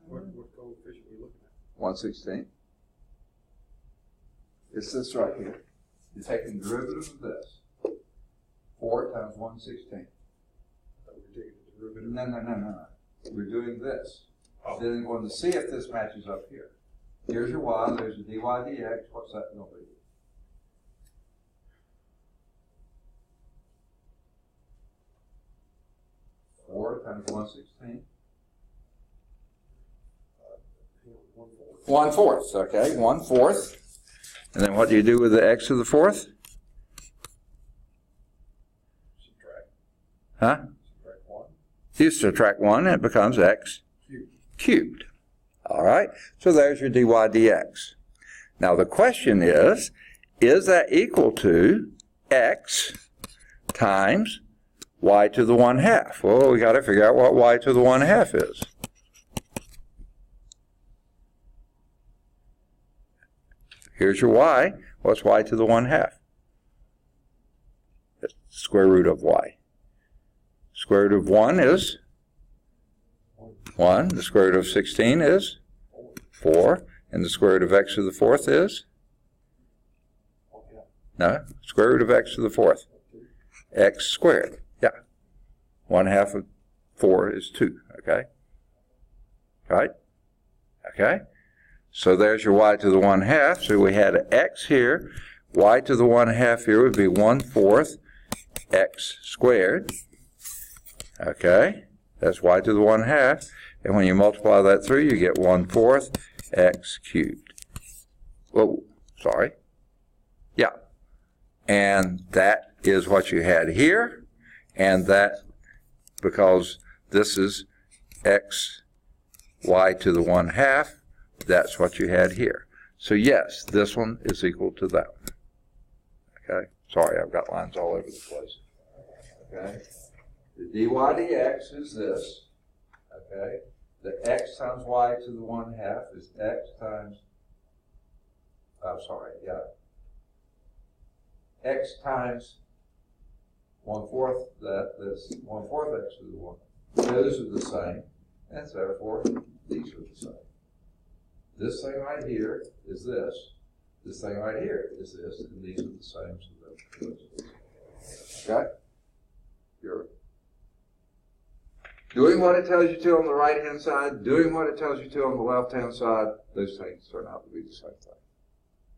S3: What coefficient are we looking at?
S1: 1/16. It's this right here. You're taking the derivative of this. 4 times 1/16.
S3: We're taking the derivative.
S1: No. We're doing this.
S3: Oh.
S1: Then we're going to see if this matches up here. Here's your y, there's your dy dx. What's that going to be? Times 1/16. 1/4. Okay, 1/4. And then what do you do with the x to the fourth?
S3: Subtract.
S1: Huh?
S3: Subtract 1.
S1: You subtract 1 and it becomes x cubed. All right, so there's your dy dx. Now the question is that equal to x times y to the 1/2? Well, we got to figure out what y to the 1/2 is. Here's your y. What's y to the 1/2? It's the square root of y. Square root of 1 is 1. The square root of 16 is 4. And the square root of x to the fourth is? No, square root of x to the fourth. X squared. Yeah. 1/2 of 4 is 2. Okay? Right? Okay? So there's your y to the 1/2. So we had an x here. Y to the 1/2 here would be 1/4 x squared. Okay? That's y to the 1/2. And when you multiply that through, you get 1/4 x cubed. Whoa, sorry. Yeah. And that is what you had here. And that, because this is x, y to the 1/2, that's what you had here. So yes, this one is equal to that one. Okay? Sorry, I've got lines all over the place. Okay? The dy dx is this. Okay? The x times y to the 1/2 is x times, x times 1/4, that's 1/4 x to the 1. Those are the same, and therefore these are the same. This thing right here is this. This thing right here is this, and these are the same. So those. Okay? You're doing what it tells you to on the right-hand side, doing what it tells you to on the left-hand side, those things turn out to be the same thing.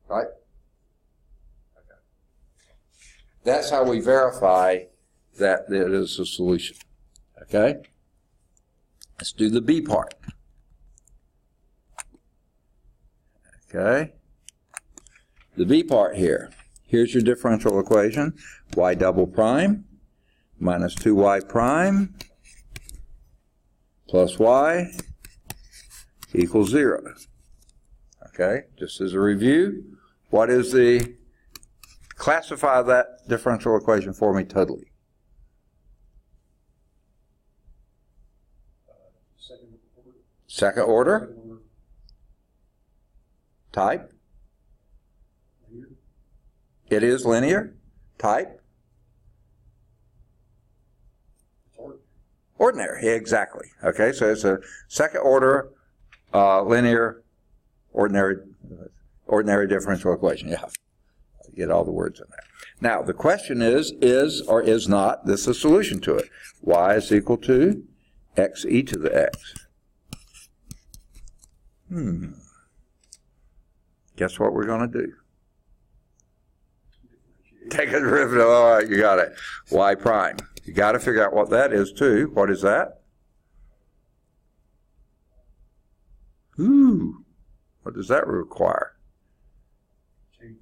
S1: Right? Okay. That's how we verify that there is a solution. Okay? Let's do the B part. Okay? The B part here. Here's your differential equation. Y double prime minus 2y prime plus y equals 0. Okay, just as a review, what is the, classify that differential equation for me totally. Second order. Type. It is linear. Type. Ordinary, exactly. Okay, so it's a second order linear ordinary differential equation. Yeah, get all the words in there. Now the question is or is not this a solution to it? Y is equal to x e to the x. Guess what we're going to do? Take a derivative. All right, you got it. Y prime. You got to figure out what that is too. What is that? Ooh. What does that require?
S3: Chain.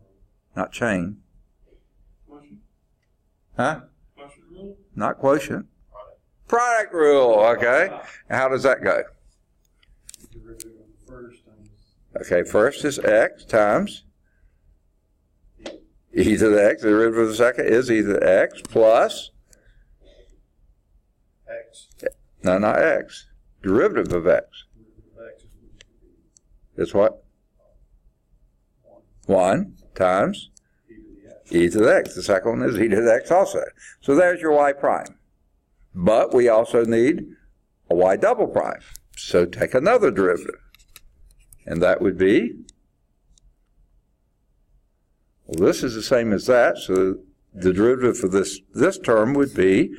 S1: Not chain.
S2: Quotient.
S1: Huh?
S2: Quotient rule?
S1: Not quotient. Product rule. Okay. And how does that go?
S3: Derivative of the first times
S1: Okay, first is x times e to the x. The derivative of the second is e to the x plus,
S3: x.
S1: no, not x. Derivative of x.
S3: Derivative of x
S1: Is what? 1 times
S3: e to the x.
S1: e to the x. The second one is e to the x also. So there's your y prime. But we also need a y double prime. So take another derivative. And that would be Well, this is the same as that, so the derivative for this term would be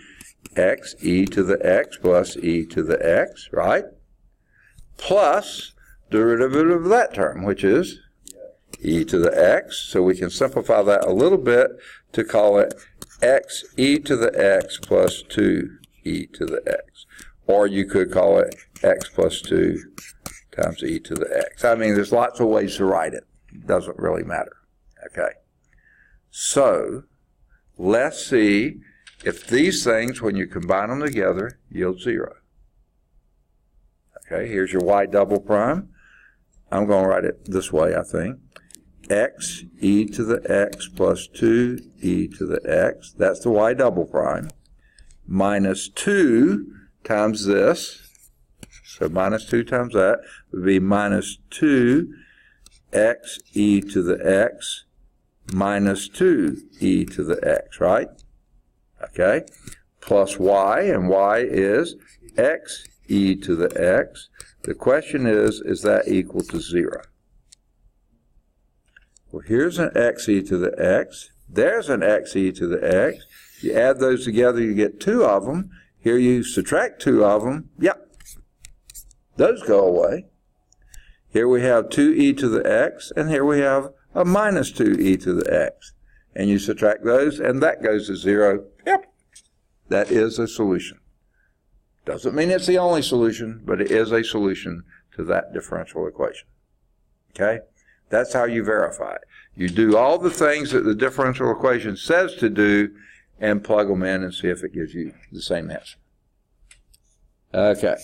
S1: x e to the x plus e to the x, right? Plus derivative of that term, which is e to the x. So we can simplify that a little bit to call it x e to the x plus 2 e to the x. Or you could call it x plus 2 times e to the x. I mean, there's lots of ways to write it. It doesn't really matter. Okay. So let's see if these things, when you combine them together, yield 0. Okay, here's your y double prime. I'm going to write it this way, I think. X e to the x plus 2 e to the x. That's the y double prime. Minus 2 times this. So minus 2 times that would be minus 2 x e to the x minus 2 e to the x, right? Okay. Plus y, and y is x e to the x. The question is that equal to 0? Well, here's an x e to the x. There's an x e to the x. You add those together, you get 2 of them. Here you subtract 2 of them. Yep. Those go away. Here we have 2e to the x, and here we have a minus 2e to the x. And you subtract those, and that goes to 0. Yep. That is a solution. Doesn't mean it's the only solution, but it is a solution to that differential equation. Okay? That's how you verify it. You do all the things that the differential equation says to do and plug them in and see if it gives you the same answer. Okay.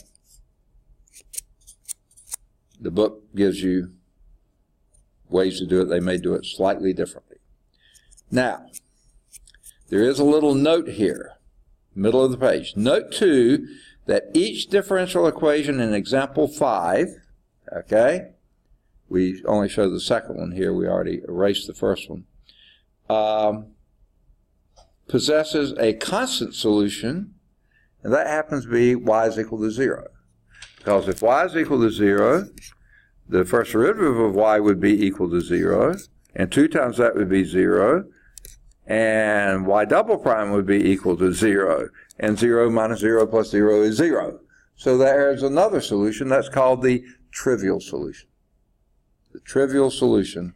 S1: The book gives you ways to do it. They may do it slightly differently. Now, there is a little note here, middle of the page. Note 2, that each differential equation in example 5, okay, we only show the second one here. We already erased the first one. Possesses a constant solution, and that happens to be y is equal to 0. Because if y is equal to 0, the first derivative of y would be equal to 0, and 2 times that would be 0, and y double prime would be equal to 0, and 0 minus 0 plus 0 is 0. So there's another solution. That's called the trivial solution. The trivial solution,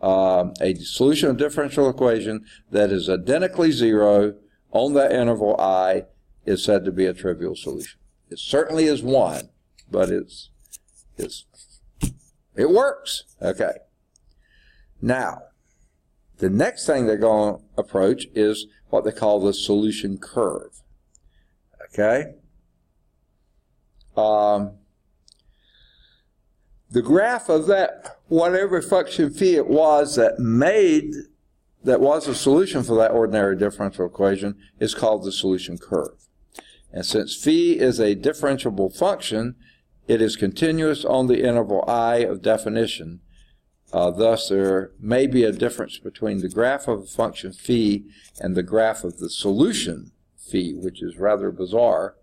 S1: a solution of differential equation that is identically 0 on that interval I, is said to be a trivial solution. It certainly is 1, but it works. Okay. Now, the next thing they're going to approach is what they call the solution curve. Okay? The graph of that, whatever function phi it was that was a solution for that ordinary differential equation, is called the solution curve. And since phi is a differentiable function, it is continuous on the interval I of definition. Thus, there may be a difference between the graph of a function phi and the graph of the solution phi, which is rather bizarre,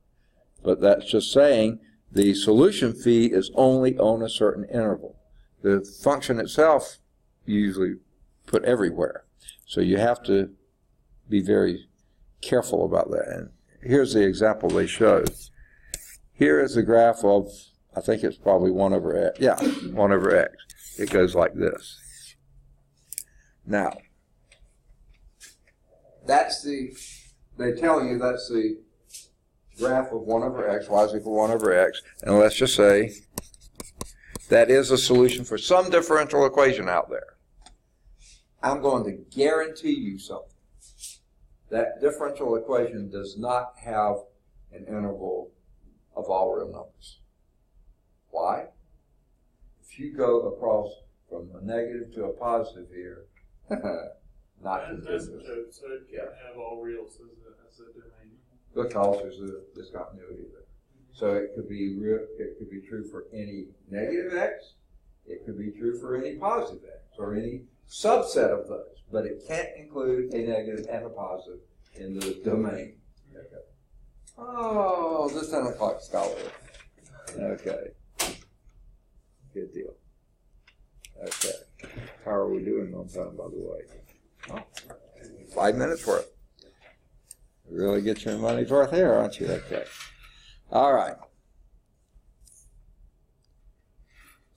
S1: but that's just saying the solution phi is only on a certain interval. The function itself you usually put everywhere. So you have to be very careful about that. And here's the example they showed. Here is the graph of, I think it's probably 1 over x. Yeah, 1 over x. It goes like this. Now, they're telling you that's the graph of 1 over x, y is equal to 1 over x, and let's just say that is a solution for some differential equation out there. I'm going to guarantee you something. That differential equation does not have an interval of all real numbers. Why? If you go across from a negative to a positive here, not continuous.
S2: So it can't have all reals as a domain.
S1: Because there's this continuity there. So it could be true for any negative x, it could be true for any positive x, or any subset of those, but it can't include a negative and a positive in the domain. Okay. Oh, this 10 o'clock scholar. Okay. Good deal. Okay. How are we doing on time, by the way? 5 minutes worth. Really get your money's worth here, aren't you? Okay. All right.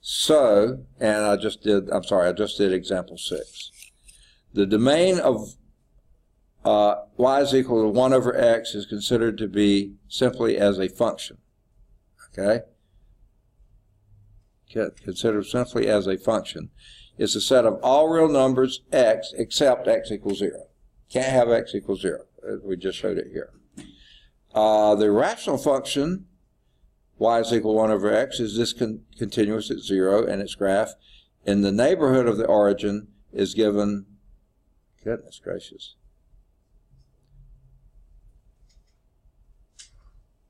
S1: So, and I just did example 6. The domain of y is equal to 1 over x is considered to be simply as a function. Okay? Considered simply as a function. It's a set of all real numbers x except x equals 0. Can't have x equals 0. We just showed it here. The rational function y is equal to 1 over x is discontinuous at 0, and its graph in the neighborhood of the origin is given, goodness gracious.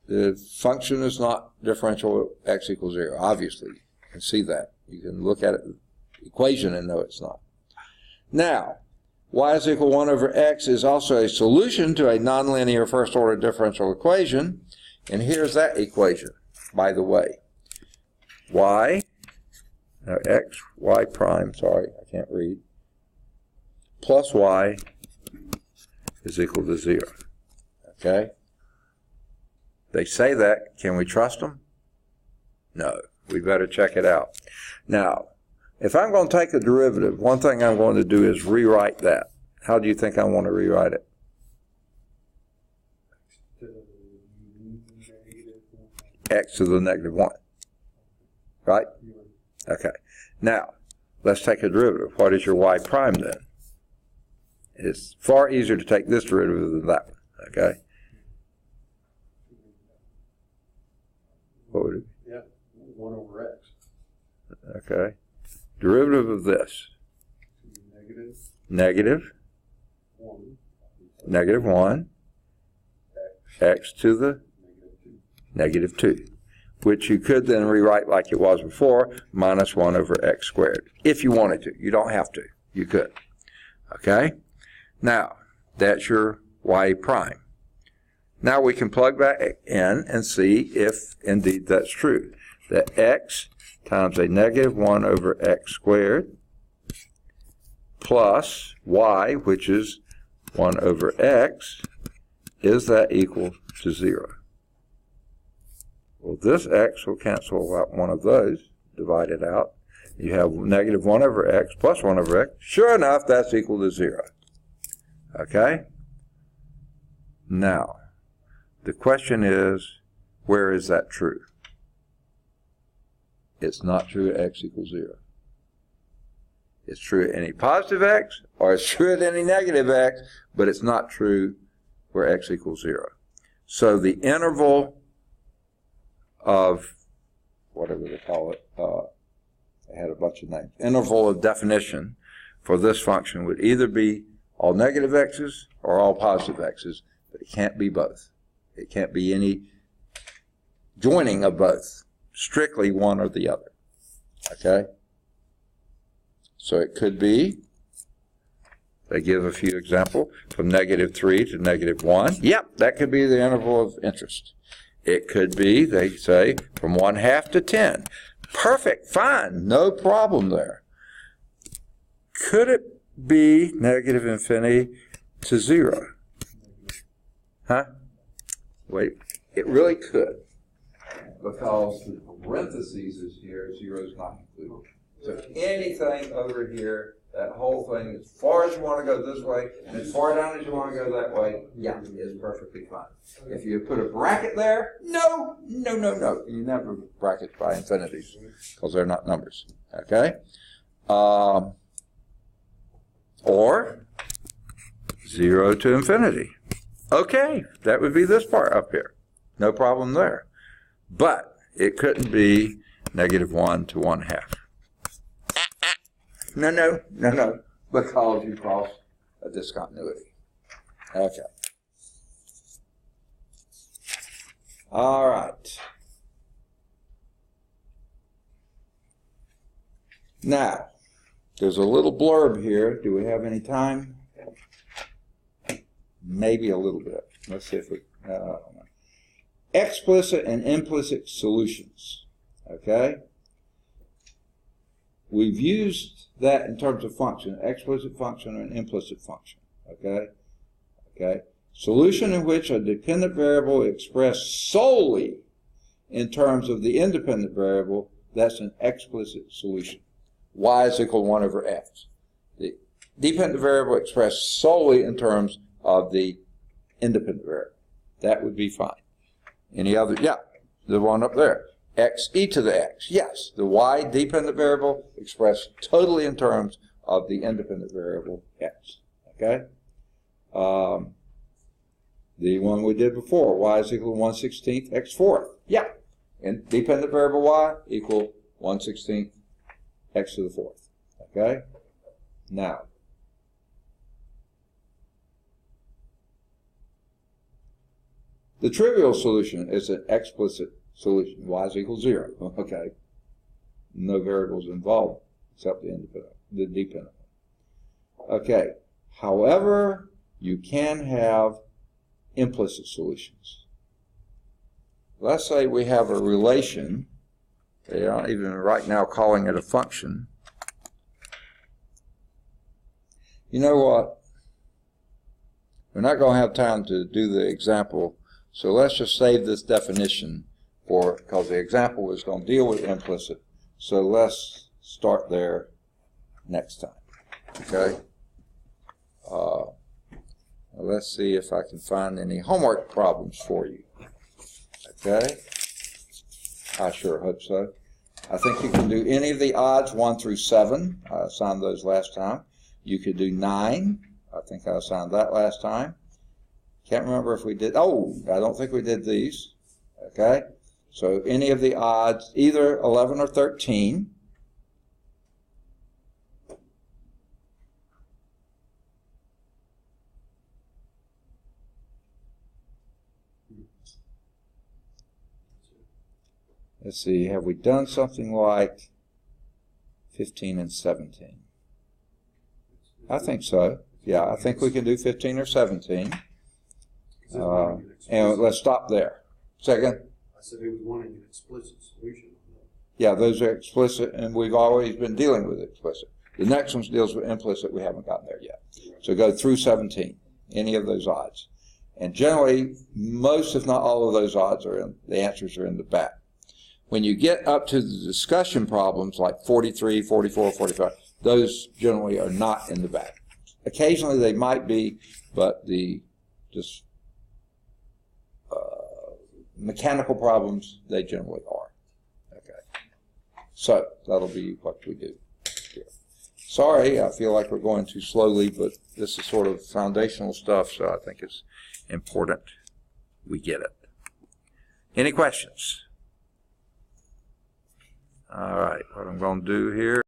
S1: The function is not differential at x equals 0, obviously. You can see that. You can look at it, the equation, and know it's not. Now, y is equal to 1 over x is also a solution to a nonlinear first-order differential equation, and here's that equation, by the way. X, y prime, sorry, I can't read, plus y is equal to 0. Okay? They say that. Can we trust them? No. We better check it out. Now, if I'm going to take a derivative, one thing I'm going to do is rewrite that. How do you think I want to rewrite it? X to the negative 1. Right? Okay. Now, let's take a derivative. What is your y prime then? It's far easier to take this derivative than that one. Okay? What would it be?
S3: Yeah, 1 over x.
S1: Okay. Derivative of this. Negative
S3: 1.
S1: Negative 1. X to the negative 2. Which you could then rewrite like it was before, minus 1 over x squared. If you wanted to. You don't have to. You could. Okay? Now, that's your y prime. Now we can plug that in and see if indeed that's true. That x times a negative 1 over x squared plus y, which is 1 over x, is that equal to 0? Well, this x will cancel out one of those, divide it out. You have negative 1 over x plus 1 over x. Sure enough, that's equal to 0. Okay? Now, the question is, where is that true? It's not true at x equals 0. It's true at any positive x, or it's true at any negative x, but it's not true where x equals 0. So the interval of, whatever they call it, I had a bunch of names, interval of definition for this function would either be all negative x's or all positive x's, but it can't be both. It can't be any joining of both. Strictly one or the other. Okay? So it could be, they give a few examples, from negative 3 to negative 1. Yep, that could be the interval of interest. It could be, they say, from 1/2 to 10. Perfect, fine, no problem there. Could it be negative infinity to 0? Huh? Wait, it really could. Because the parentheses is here, 0 is not included. So anything over here, that whole thing, as far as you want to go this way, and as far down as you want to go that way, yeah, is perfectly fine. If you put a bracket there, no. You never bracket by infinities, because they're not numbers. Okay? Or 0 to infinity. Okay, that would be this part up here. No problem there. But it couldn't be negative 1 to 1/2. No, because you cross a discontinuity. Okay. All right. Now, there's a little blurb here. Do we have any time? Maybe a little bit. Let's see if we... explicit and implicit solutions. Okay? We've used that in terms of function, explicit function and implicit function. Okay? Okay? Solution in which a dependent variable is expressed solely in terms of the independent variable, that's an explicit solution. Y is equal to 1 over x. The dependent variable expressed solely in terms of the independent variable. That would be fine. Any other? Yeah, the one up there. X e to the x. Yes, the y dependent variable expressed totally in terms of the independent variable x. Okay? The one we did before, y is equal to 1/16 x fourth. Yeah. And dependent variable y equal 1/16 x to the fourth. Okay? Now, the trivial solution is an explicit solution. Y is equal to 0. Okay? No variables involved except the dependent. Okay. However, you can have implicit solutions. Let's say we have a relation. They aren't even right now calling it a function. You know what? We're not going to have time to do the example, so let's just save this definition because the example is going to deal with implicit. So let's start there next time. Okay? Let's see if I can find any homework problems for you. Okay? I sure hope so. I think you can do any of the odds 1 through 7. I assigned those last time. You could do 9. I think I assigned that last time. Can't remember if we did. Oh, I don't think we did these. Okay? So any of the odds, either 11 or 13. Let's see, have we done something like 15 and 17? I think so. Yeah, I think we can do 15 or 17. And let's stop there. Second?
S3: I said he was wanting an explicit solution.
S1: Yeah, those are explicit, and we've always been dealing with explicit. The next one deals with implicit. We haven't gotten there yet. So go through 17, any of those odds. And generally, most, if not all of those odds are in, the answers are in the back. When you get up to the discussion problems like 43, 44, 45, those generally are not in the back. Occasionally they might be, but the just mechanical problems, they generally are. Okay. So that'll be what we do here. Sorry, I feel like we're going too slowly, but this is sort of foundational stuff, so I think it's important we get it. Any questions? All right, what I'm going to do here